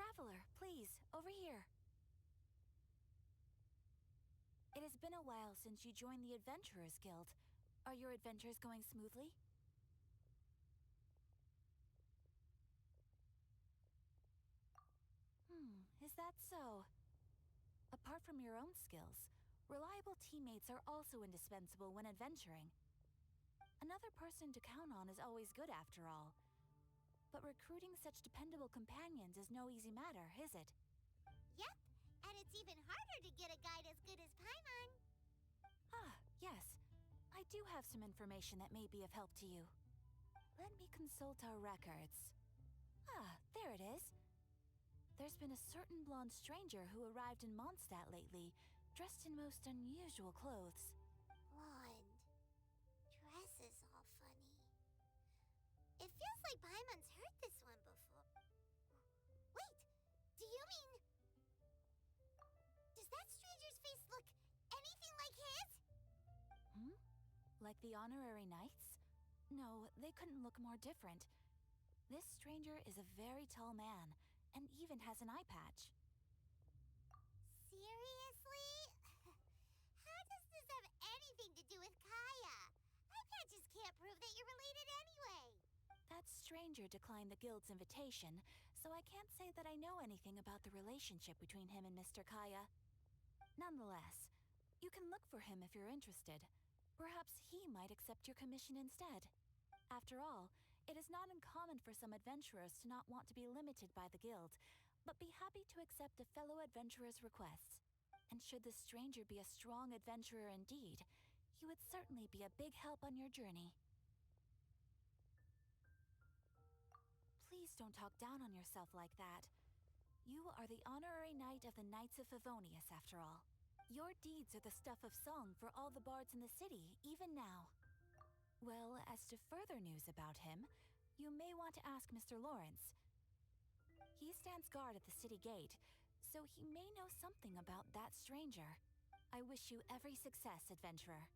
Traveler, please, over here. It has been a while since you joined the Adventurers Guild. Are your adventures going smoothly? Is that so? Apart from your own skills, reliable teammates are also indispensable when adventuring. Another person to count on is always good after all. But recruiting such dependable companions is no easy matter, is it? Yep, and it's even harder to get a guide as good as Paimon. Ah, yes. I do have some information that may be of help to you. Let me consult our records. Ah, there it is. There's been a certain blonde stranger who arrived in Mondstadt lately, dressed in most unusual clothes. Blonde. Dress is all funny. It feels like Paimon's heard this one before. Wait, do you mean... Does that stranger's face look anything like his? Like the honorary knights? No, they couldn't look more different. This stranger is a very tall man, and even has an eye patch. Seriously? How does this have anything to do with Kaya? Eye patches can't prove that you're related anyway. That stranger declined the guild's invitation, so I can't say that I know anything about the relationship between him and Mr. Kaya. Nonetheless, you can look for him if you're interested. Perhaps he might accept your commission instead. After all, it is not uncommon for some adventurers to not want to be limited by the guild, but be happy to accept a fellow adventurer's requests. And should this stranger be a strong adventurer indeed, he would certainly be a big help on your journey. Please don't talk down on yourself like that. You are the honorary knight of the Knights of Favonius, after all. Your deeds are the stuff of song for all the bards in the city, even now. Well, as to further news about him, you may want to ask Mr. Lawrence. He stands guard at the city gate, so he may know something about that stranger. I wish you every success, adventurer.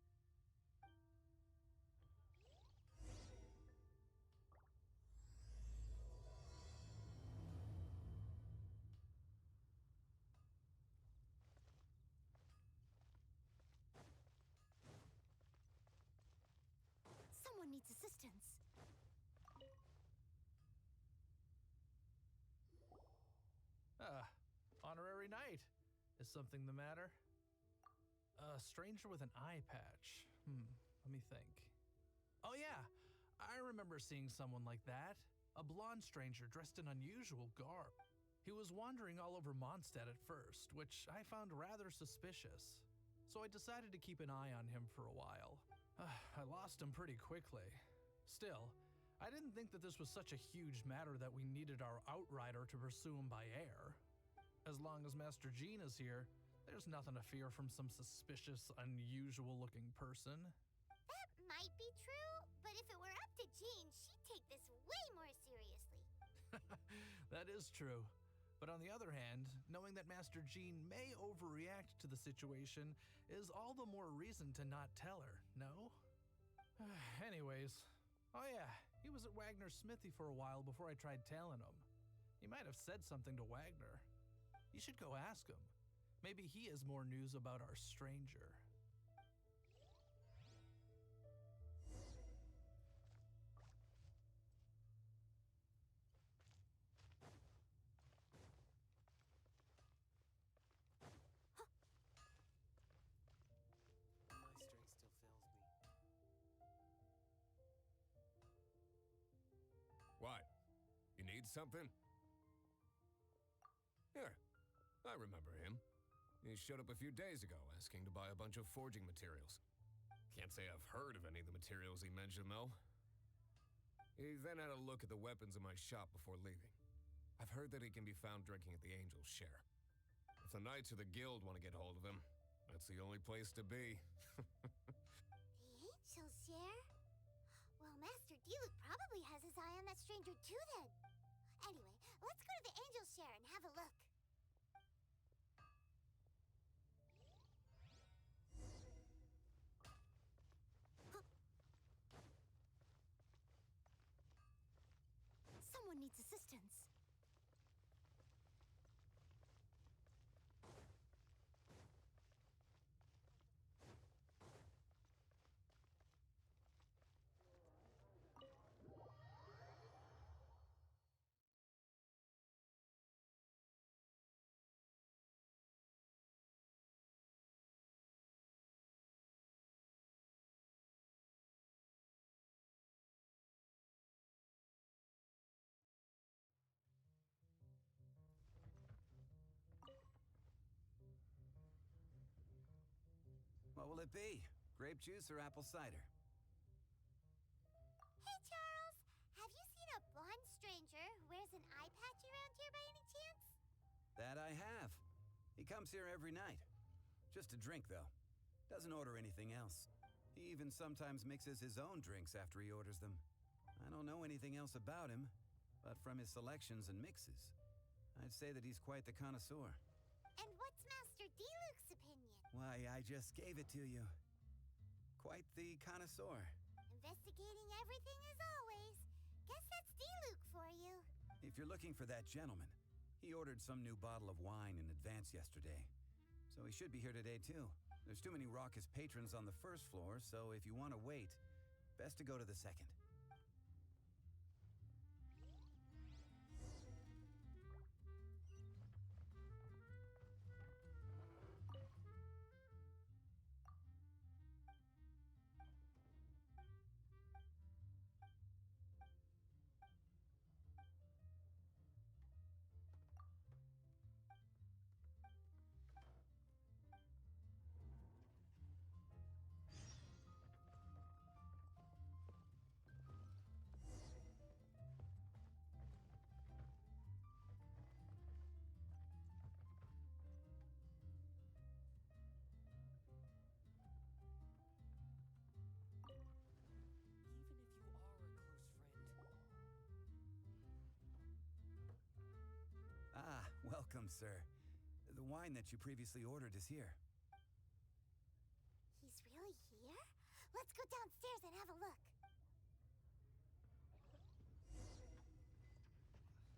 Someone needs assistance. Honorary knight. Is something the matter? A stranger with an eye patch. Let me think. Oh yeah, I remember seeing someone like that. A blonde stranger dressed in unusual garb. He was wandering all over Mondstadt at first, which I found rather suspicious. So I decided to keep an eye on him for a while. I lost him pretty quickly. Still, I didn't think that this was such a huge matter that we needed our outrider to pursue him by air. As long as Master Jean is here, there's nothing to fear from some suspicious, unusual-looking person. That might be true, but if it were up to Jean, she'd take this way more seriously. That is true. But on the other hand, knowing that Master Jean may overreact to the situation is all the more reason to not tell her, no? Anyways, oh yeah, he was at Wagner's smithy for a while before I tried tailing him. He might have said something to Wagner. You should go ask him. Maybe he has more news about our stranger. My strength still fails me. What? You need something? Here, I remember him. He showed up a few days ago asking to buy a bunch of forging materials. Can't say I've heard of any of the materials he mentioned, though. He then had a look at the weapons in my shop before leaving. I've heard that he can be found drinking at the Angel's Share. If the Knights of the Guild want to get hold of him, that's the only place to be. The Angel's Share? Well, Master Diluc probably has his eye on that stranger too then. Anyway, let's go to the Angel's Share and have a look. Someone needs assistance. it be? Grape juice or apple cider? Hey, Charles. Have you seen a blonde stranger who wears an eye patch around here by any chance? That I have. He comes here every night. Just to drink, though. Doesn't order anything else. He even sometimes mixes his own drinks after he orders them. I don't know anything else about him, but from his selections and mixes, I'd say that he's quite the connoisseur. And what's Master D-Luke's opinion? Why, I just gave it to you. Quite the connoisseur. Investigating everything as always. Guess that's D-Luke for you. If you're looking for that gentleman, he ordered some new bottle of wine in advance yesterday. So he should be here today, too. There's too many raucous patrons on the first floor, so if you want to wait, best to go to the second. Even if you are a close friend. Ah, welcome, sir. The wine that you previously ordered is here. He's really here? Let's go downstairs and have a look. I need to learn to handle my booze better.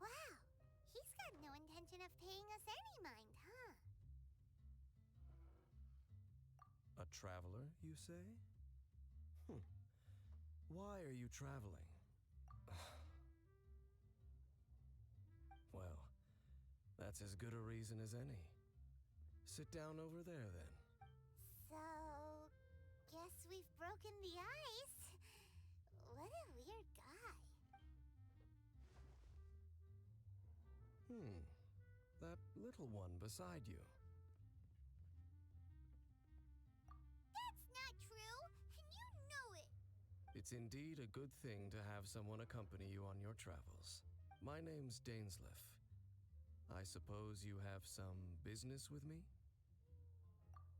Wow, he's got no intention of paying us any mind, huh? A traveler, you say? Why are you traveling? Well, that's as good a reason as any. Sit down over there, then. So, guess we've broken the ice. What a weird guy. That little one beside you. That's not true, and you know it. It's indeed a good thing to have someone accompany you on your travels. My name's Dainsleif. I suppose you have some business with me?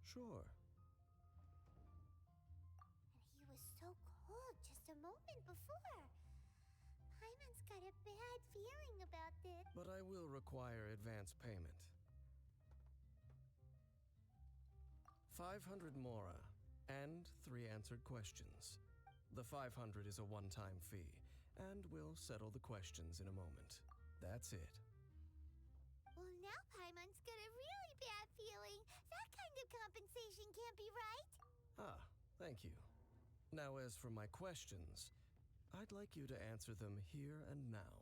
Sure. And he was so cold just a moment before. Paimon's got a bad feeling about this. But I will require advance payment. 500 mora, and 3 answered questions. The 500 is a one-time fee, and we'll settle the questions in a moment. That's it. Well, now Paimon's got a really bad feeling. That kind of compensation can't be right. Ah, thank you. Now, as for my questions, I'd like you to answer them here and now.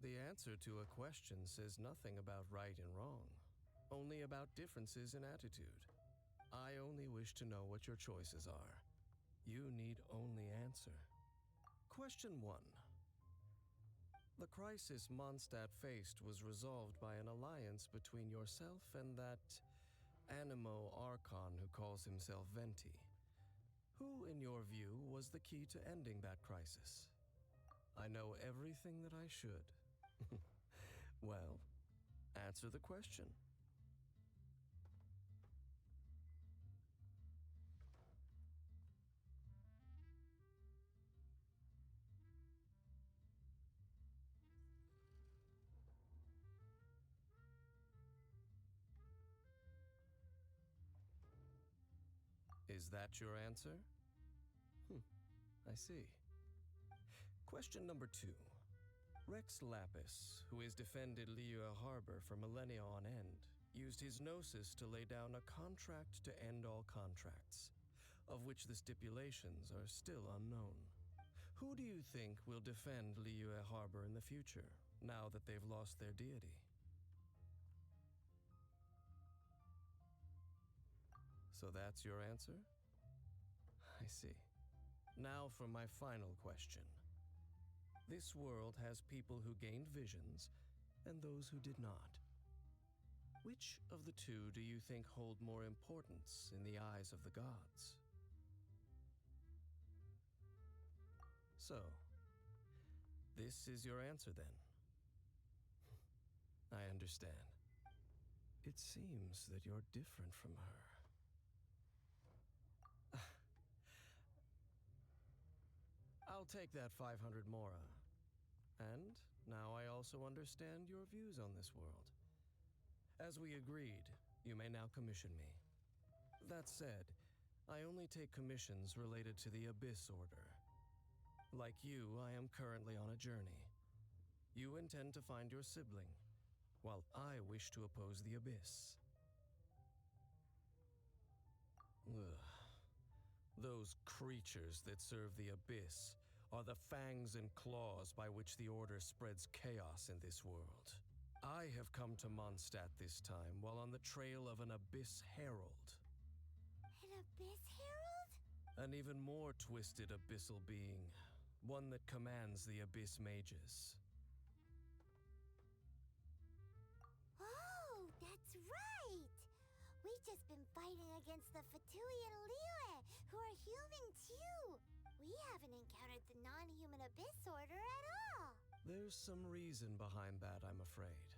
The answer to a question says nothing about right and wrong, only about differences in attitude. I only wish to know what your choices are. You need only answer. Question 1. The crisis Mondstadt faced was resolved by an alliance between yourself and that Animo Archon who calls himself Venti. Who, in your view, was the key to ending that crisis? I know everything that I should. Well, answer the question. Is that your answer? I see. Question number 2. Rex Lapis, who has defended Liyue Harbor for millennia on end, used his gnosis to lay down a contract to end all contracts, of which the stipulations are still unknown. Who do you think will defend Liyue Harbor in the future, now that they've lost their deity? So that's your answer? I see. Now for my final question. This world has people who gained visions and those who did not. Which of the two do you think hold more importance in the eyes of the gods? So, this is your answer then? I understand. It seems that you're different from her. I'll take that 500 mora. And now I also understand your views on this world. As we agreed, you may now commission me. That said, I only take commissions related to the Abyss Order. Like you, I am currently on a journey. You intend to find your sibling, while I wish to oppose the Abyss. Ugh. Those creatures that serve the Abyss are the fangs and claws by which the Order spreads chaos in this world. I have come to Mondstadt this time while on the trail of an Abyss Herald. An Abyss Herald? An even more twisted abyssal being, one that commands the Abyss Mages. Oh, that's right! We've just been fighting against the Fatui and Liyue, who are human too! We haven't encountered the non-human Abyss Order at all! There's some reason behind that, I'm afraid.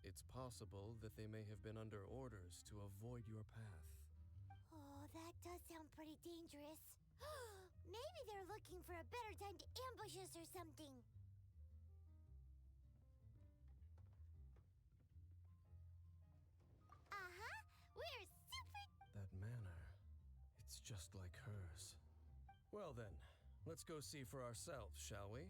It's possible that they may have been under orders to avoid your path. Oh, that does sound pretty dangerous. Maybe they're looking for a better time to ambush us or something. Uh-huh! We're super... That manner, it's just like hers. Well then, let's go see for ourselves, shall we?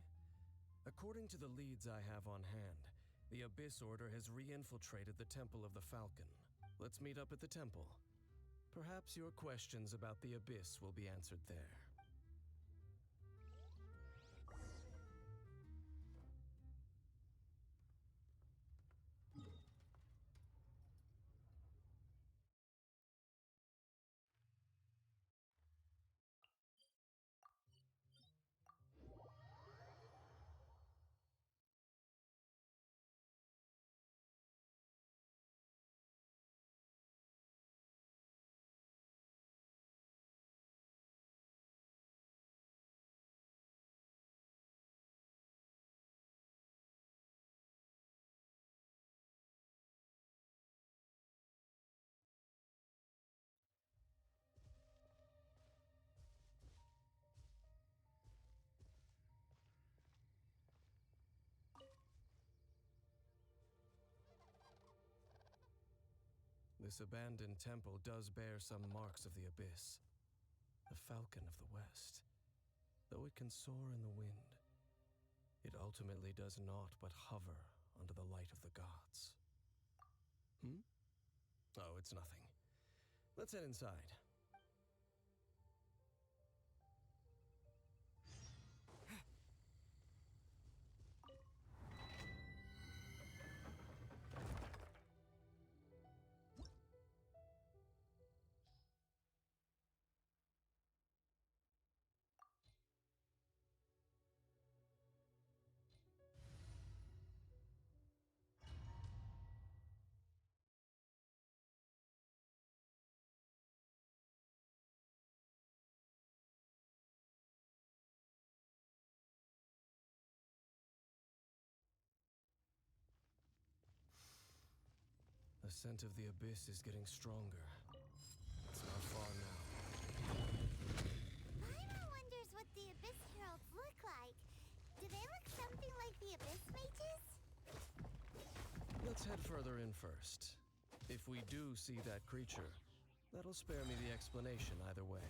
According to the leads I have on hand, the Abyss Order has re-infiltrated the Temple of the Falcon. Let's meet up at the temple. Perhaps your questions about the Abyss will be answered there. This abandoned temple does bear some marks of the Abyss. The Falcon of the West. Though it can soar in the wind, it ultimately does naught but hover under the light of the gods. Oh, it's nothing. Let's head inside. The scent of the Abyss is getting stronger. It's not far now. Paimon wonders what the Abyss Heralds look like. Do they look something like the Abyss Mages? Let's head further in first. If we do see that creature, that'll spare me the explanation either way.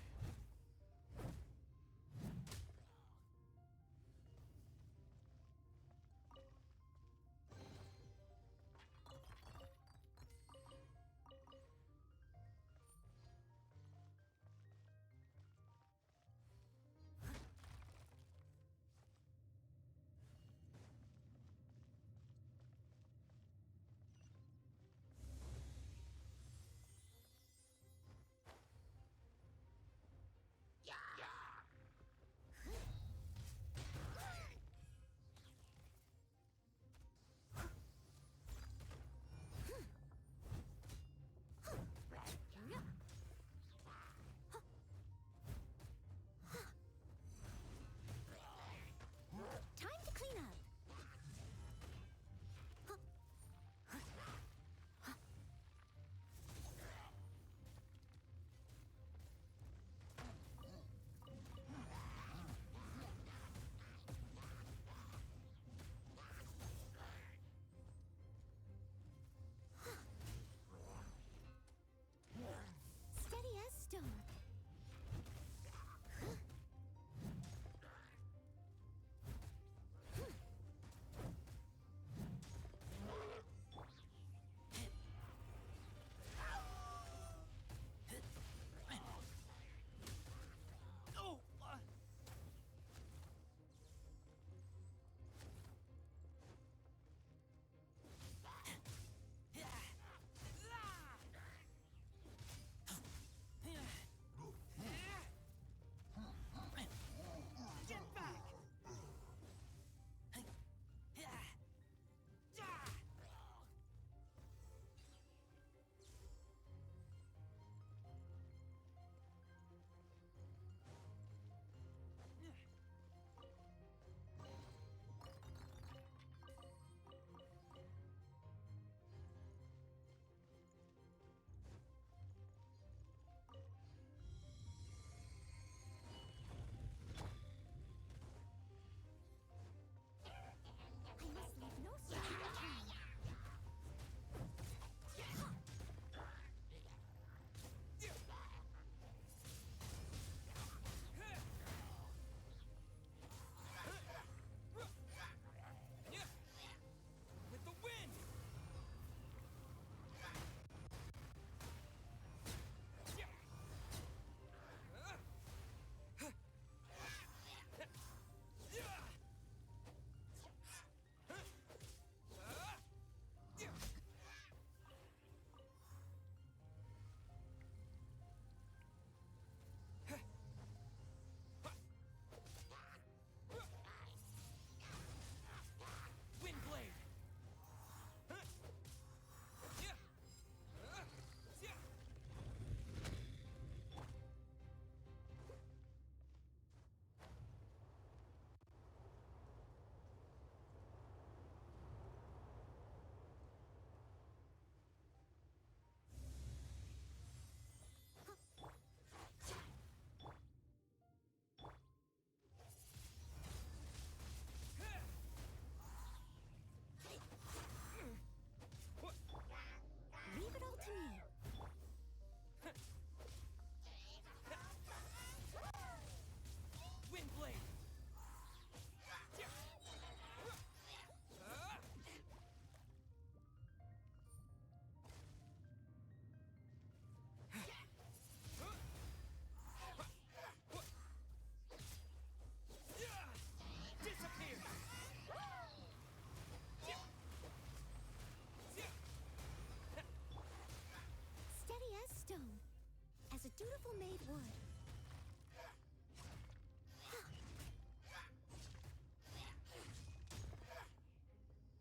dutiful maid would.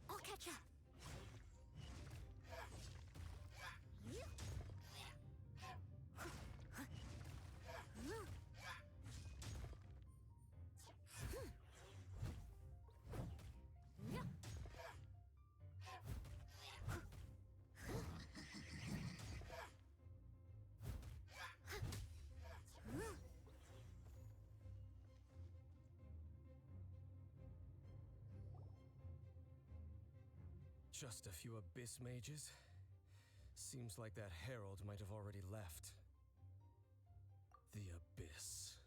I'll catch up. Just a few abyss mages? Seems like that herald might have already left. The abyss.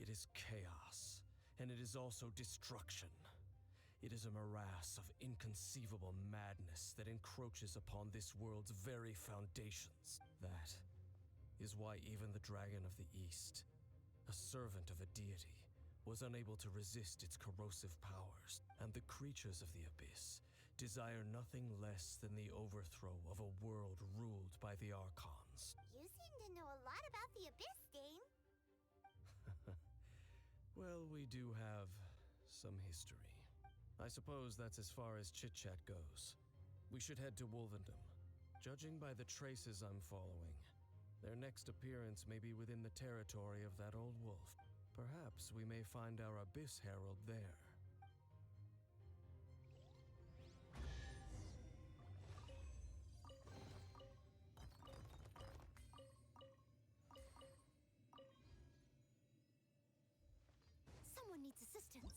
It is chaos, and it is also destruction. It is a morass of inconceivable madness that encroaches upon this world's very foundations. That is why even the Dragon of the East, a servant of a deity, was unable to resist its corrosive powers, and the creatures of the abyss desire nothing less than the overthrow of a world ruled by the Archons. You seem to know a lot about the Abyss, Dane. Well, we do have some history. I suppose that's as far as chit-chat goes. We should head to Wolvendom. Judging by the traces I'm following, their next appearance may be within the territory of that old wolf. Perhaps we may find our Abyss Herald there. Someone needs assistance.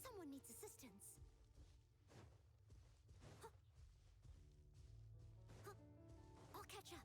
Someone needs assistance. Huh. Huh. I'll catch up.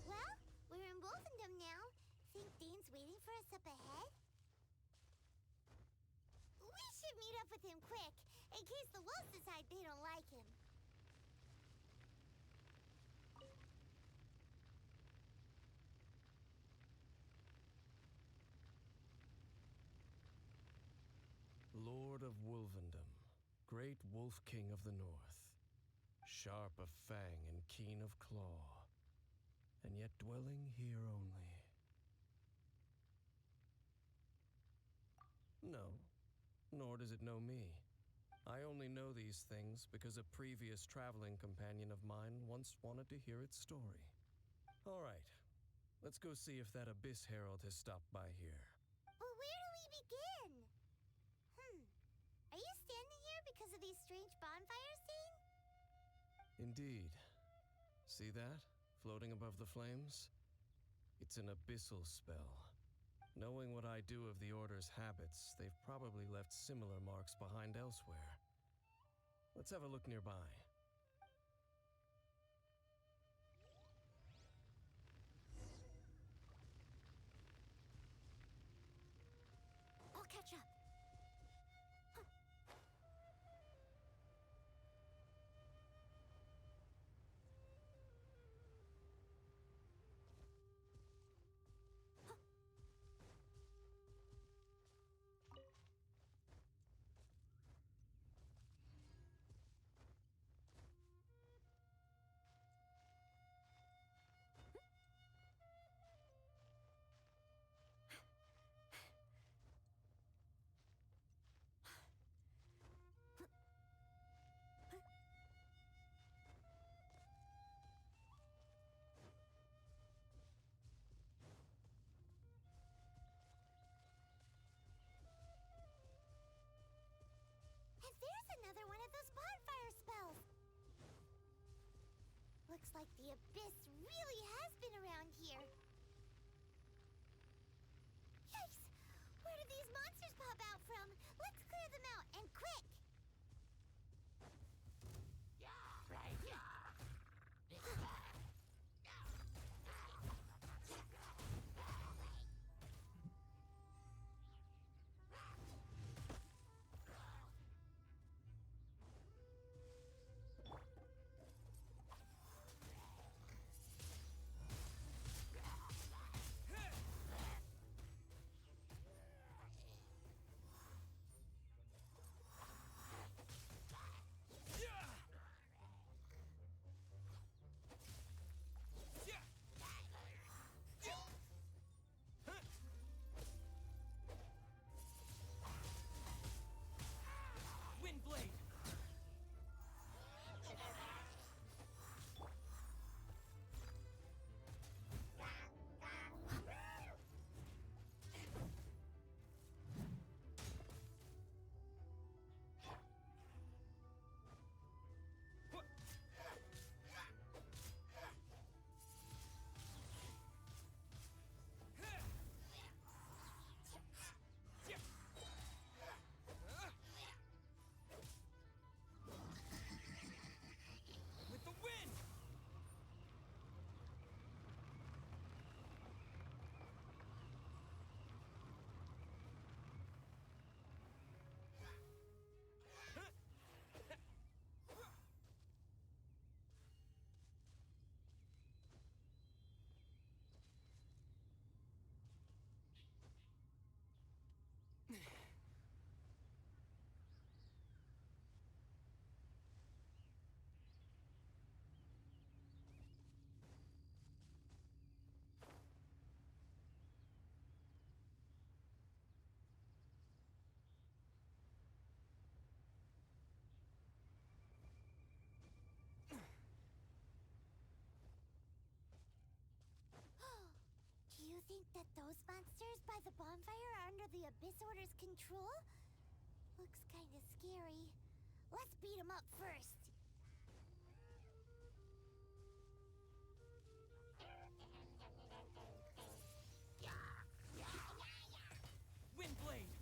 Well, we're in Wolfendom now. Think Dane's waiting for us up ahead? We should meet up with him quick, in case the wolves decide they don't like him. Lord of Wolvendom, great Wolf King of the North, sharp of fang and keen of claw, and yet dwelling here only. No, nor does it know me. I only only know these things because a previous traveling companion of mine once wanted to hear its story. All right, let's go see if that Abyss Herald has stopped by here. Well, where do we begin? Are you standing here because of these strange bonfires, Zane? Indeed. See that? Floating above the flames? It's an abyssal spell. Knowing what I do of the Order's habits, they've probably left similar marks behind elsewhere. Let's have a look nearby. I'll catch up. And there's another one of those bonfire spells! Looks like the Abyss really has been around here. Yikes! Where did these monsters pop out from? Let's clear them out, and quick! Windblade! With the wind! Do you think that those monsters by the bonfire are under the Abyss Order's control? Looks kinda scary. Let's beat them up first. Windblade!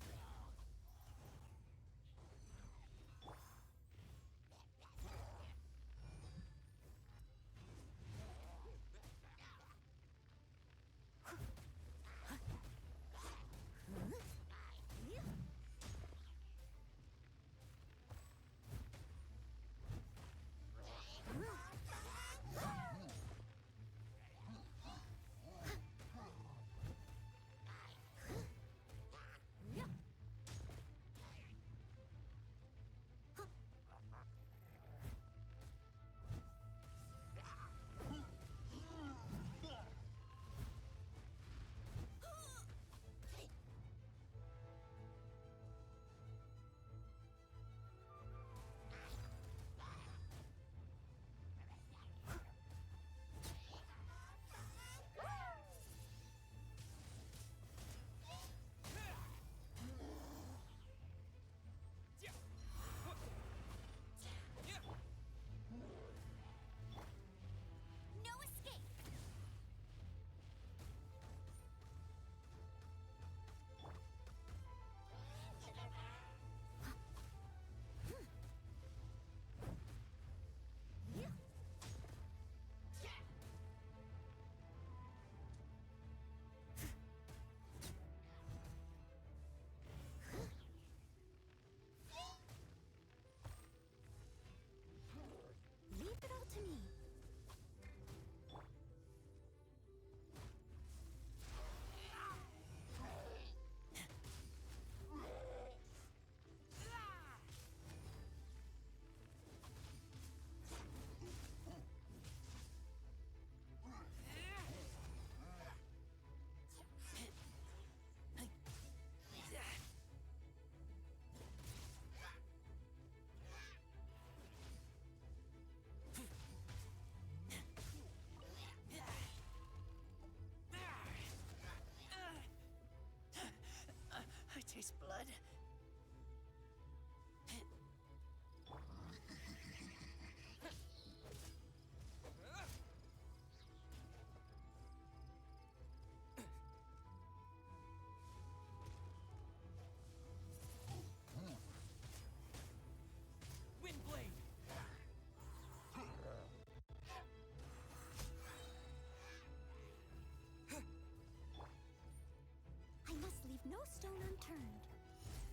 stone unturned,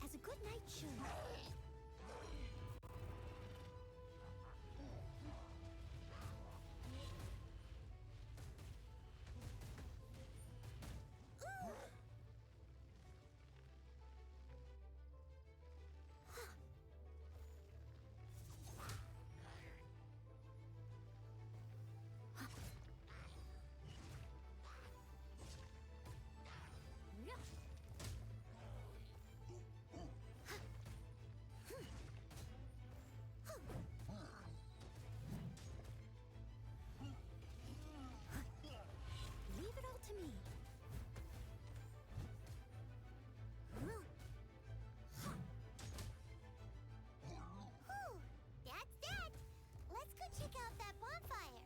as a good knight should. Leave it all to me. Whew, that's that. Let's go check out that bonfire.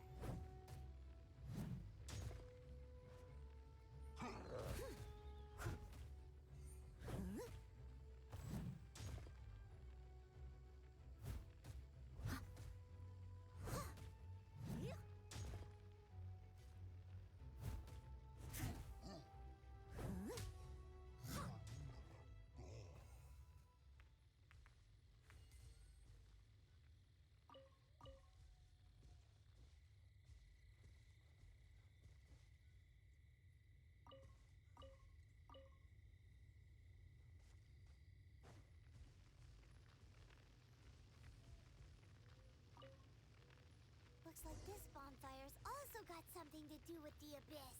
Looks like this bonfire's also got something to do with the abyss.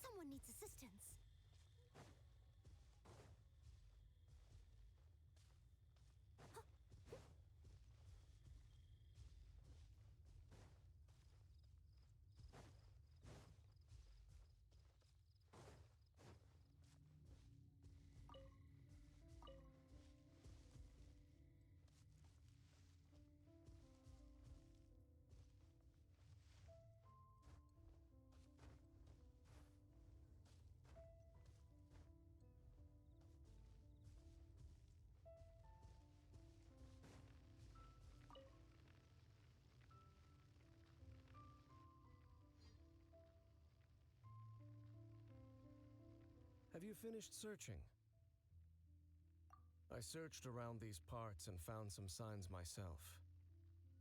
Someone needs assistance. Have you finished searching? I searched around these parts and found some signs myself,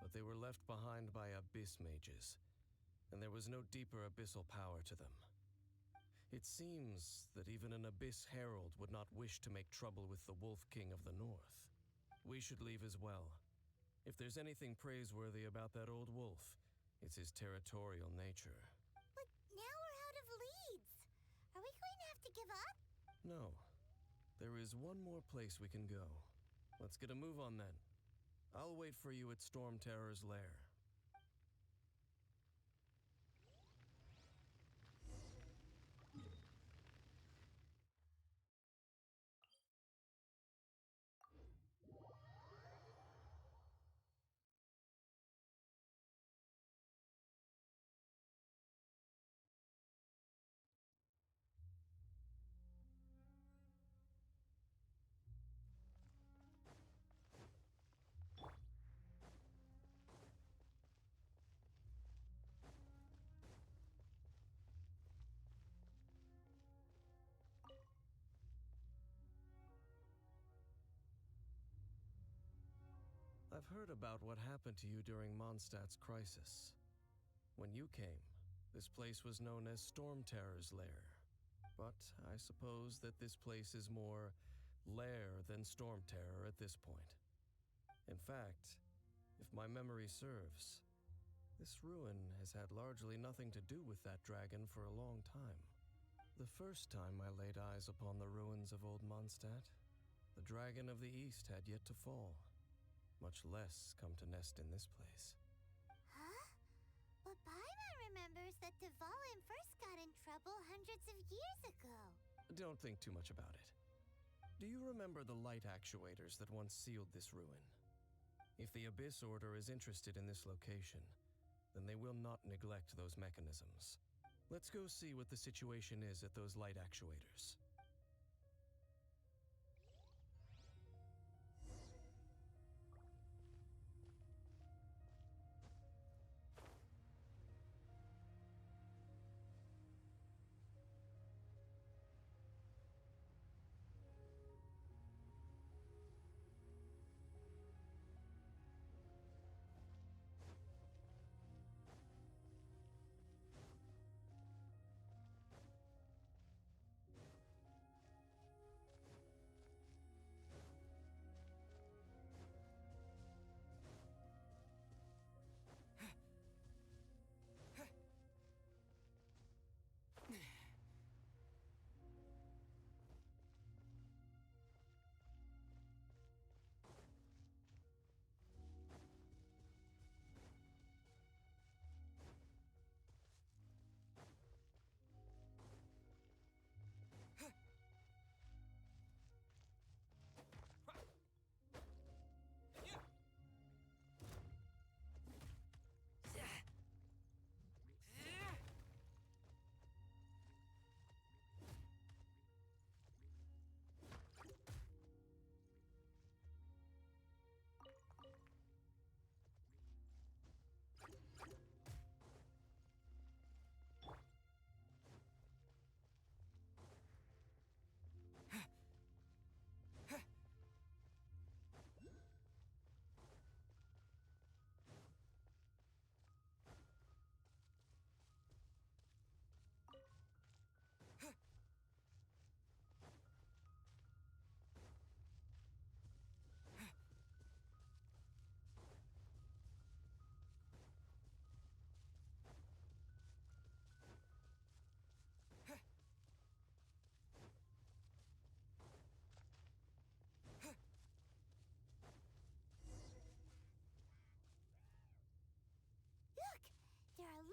but they were left behind by abyss mages, and there was no deeper abyssal power to them. It seems that even an abyss herald would not wish to make trouble with the Wolf King of the North. We should leave as well. If there's anything praiseworthy about that old wolf, it's his territorial nature. But now we're out of leads. Are we going to have to give up? No. There is one more place we can go. Let's get a move on then. I'll wait for you at Storm Terror's lair. I've heard about what happened to you during Mondstadt's crisis. When you came, this place was known as Storm Terror's lair. But I suppose that this place is more lair than Storm Terror at this point. In fact, if my memory serves, this ruin has had largely nothing to do with that dragon for a long time. The first time I laid eyes upon the ruins of old Mondstadt, the dragon of the East had yet to fall, much less come to nest in this place. Huh? But Paimon remembers that Dvalin first got in trouble hundreds of years ago. Don't think too much about it. Do you remember the light actuators that once sealed this ruin? If the Abyss Order is interested in this location, then they will not neglect those mechanisms. Let's go see what the situation is at those light actuators.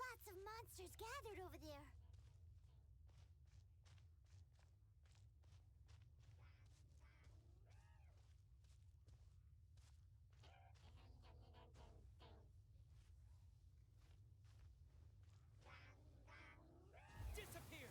lots of monsters gathered over there. Disappear!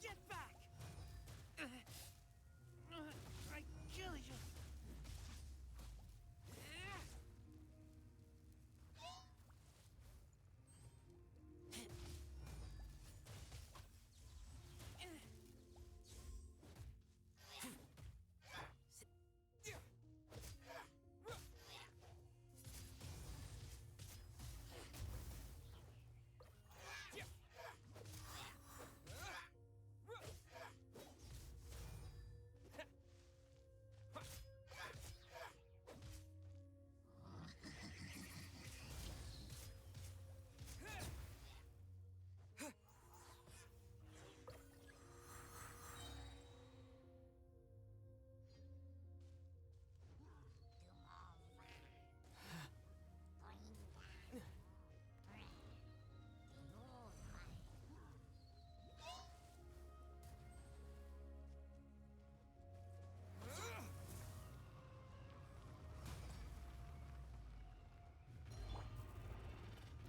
Get back! I kill you!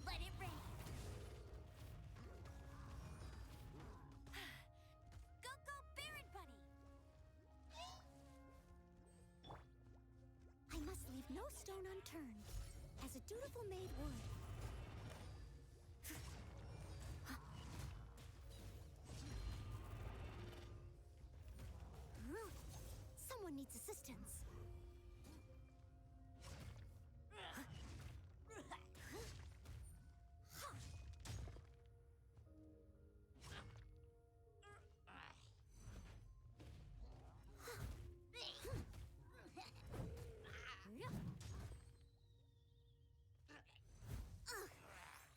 Let it rain. Go, go, Barret Bunny! I must leave no stone unturned, as a dutiful maid would. Someone needs assistance.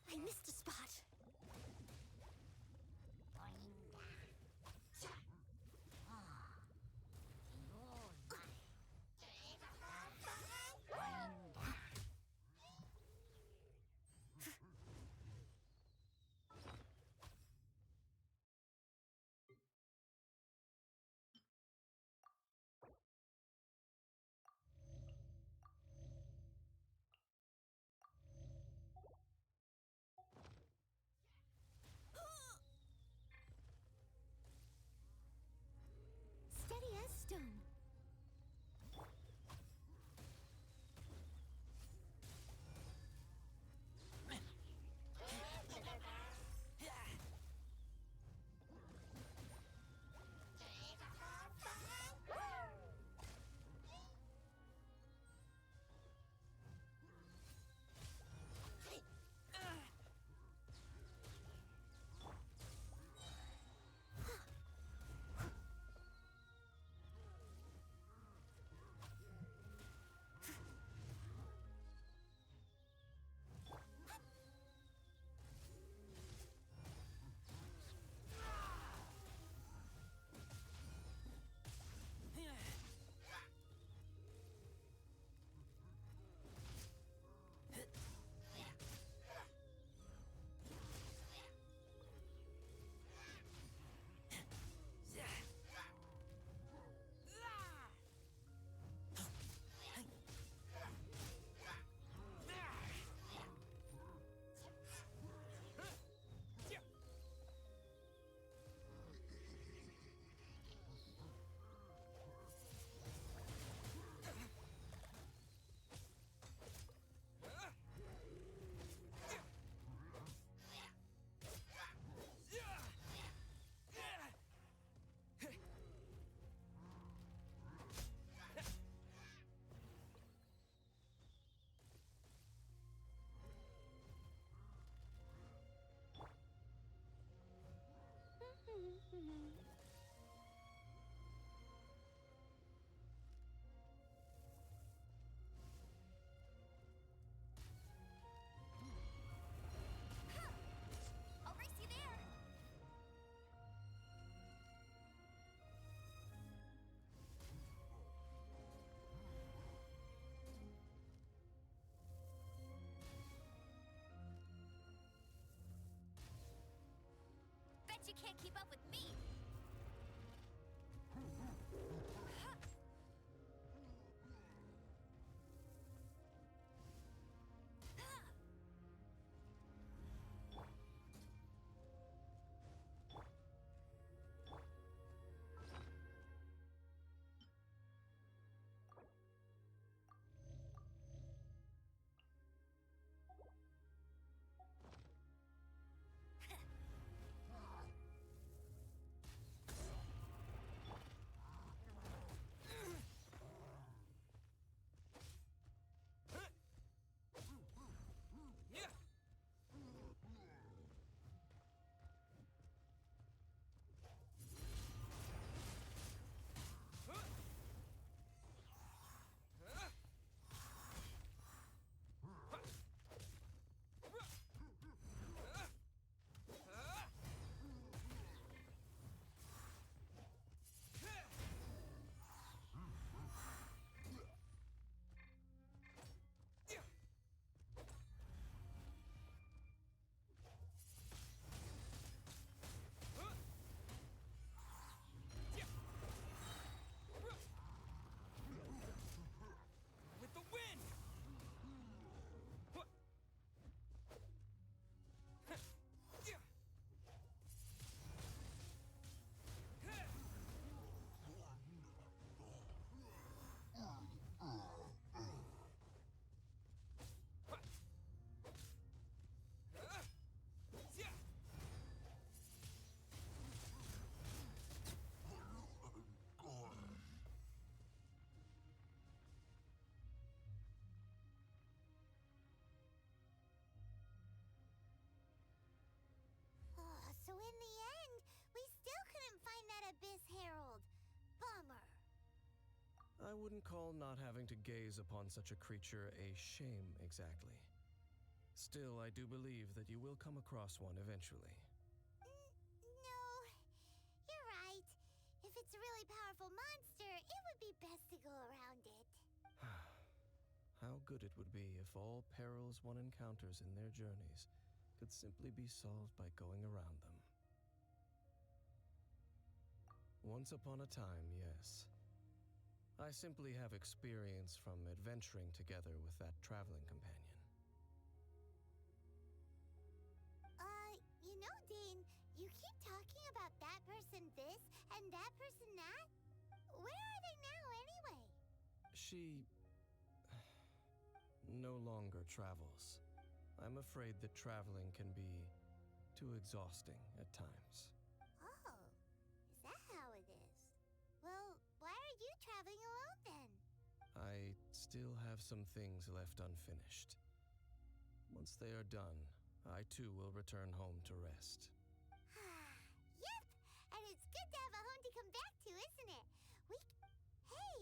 I missed a spot. I'll race you there. Bet you can't keep up with me. With the wind! Oh, so in the end, we still couldn't find that Abyss Herald. Bummer. I wouldn't call not having to gaze upon such a creature a shame exactly. Still, I do believe that you will come across one eventually. No, you're right. If it's a really powerful monster, it would be best to go around it. How good it would be if all perils one encounters in their journeys could simply be solved by going around them. Once upon a time, yes. I simply have experience from adventuring together with that traveling companion. You know, Dane, you keep talking about that person this and that person that. Where are they now, anyway? She no longer travels. I'm afraid that traveling can be too exhausting at times. Oh, is that how it is? Well, why are you traveling alone then? I still have some things left unfinished. Once they are done, I too will return home to rest. Yep, and it's good to have a home to come back to, isn't it? Hey,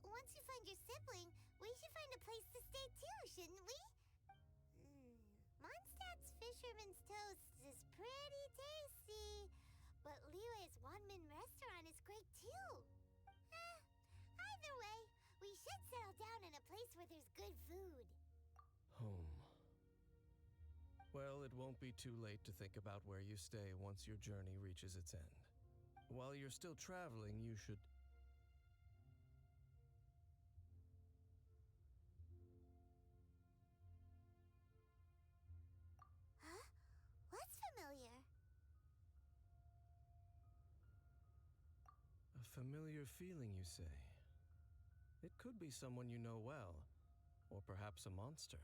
once you find your sibling, we should find a place to stay too, shouldn't we? Mondstadt's Fisherman's Toast is pretty tasty, but Liyue's Wanmin restaurant is great too. Either way, we should settle down in a place where there's good food. Home. Well, it won't be too late to think about where you stay once your journey reaches its end. While you're still traveling, you should... Huh? What's familiar? A familiar feeling, you say? It could be someone you know well, or perhaps a monster.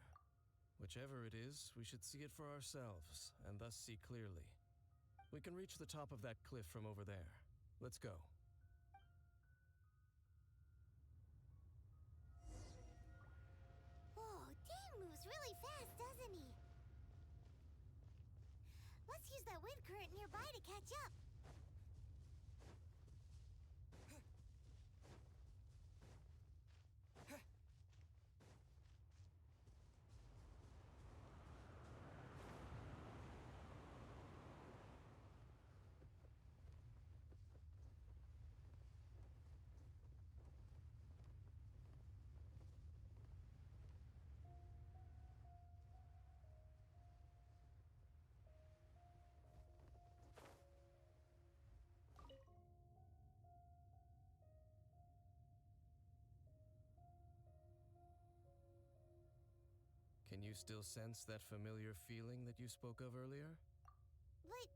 Whichever it is, we should see it for ourselves, and thus see clearly. We can reach the top of that cliff from over there. Let's go. Whoa, Dane moves really fast, doesn't he? Let's use that wind current nearby to catch up. Can you still sense that familiar feeling that you spoke of earlier? But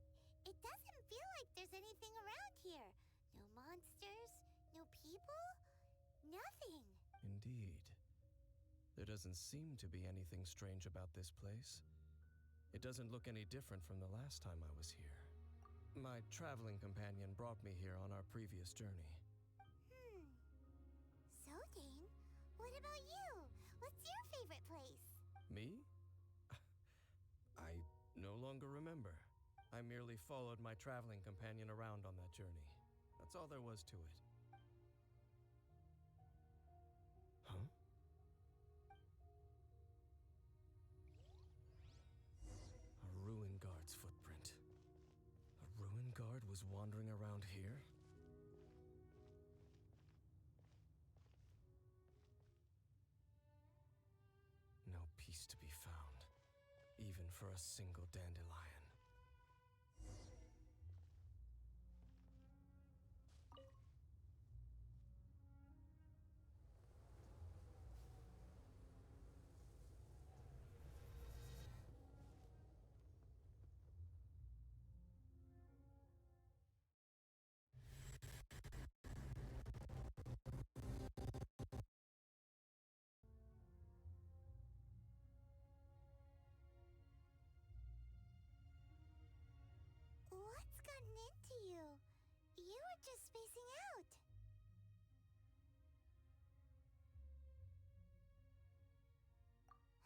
it doesn't feel like there's anything around here. No monsters, no people, nothing. Indeed. There doesn't seem to be anything strange about this place. It doesn't look any different from the last time I was here. My traveling companion brought me here on our previous journey. So, Dane, what about you? What's your favorite place? Me? I no longer remember. I merely followed my traveling companion around on that journey. That's all there was to it. Huh? A ruin guard's footprint. A ruin guard was wandering around here? No peace to be found, even for a single dandelion. What's gotten into you? You were just spacing out.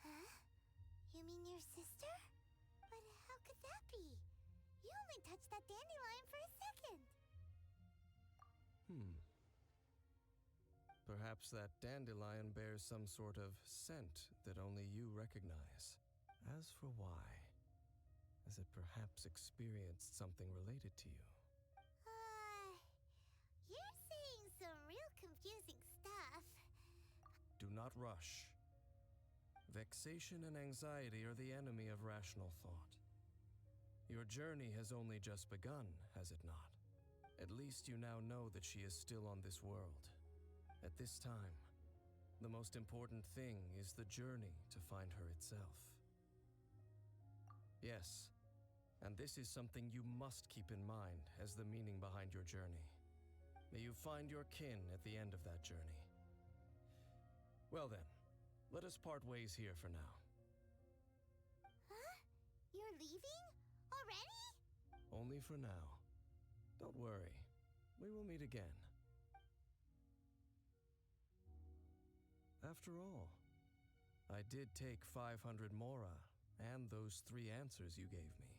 Huh? You mean your sister? But how could that be? You only touched that dandelion for a second. Perhaps that dandelion bears some sort of scent that only you recognize. As for why, has it perhaps experienced something related to you? You're saying some real confusing stuff. Do not rush. Vexation and anxiety are the enemy of rational thought. Your journey has only just begun, has it not? At least you now know that she is still on this world. At this time, the most important thing is the journey to find her itself. Yes, and this is something you must keep in mind as the meaning behind your journey. May you find your kin at the end of that journey. Well then, let us part ways here for now. Huh? You're leaving? Already? Only for now. Don't worry, we will meet again. After all, I did take 500 mora and those 3 answers you gave me.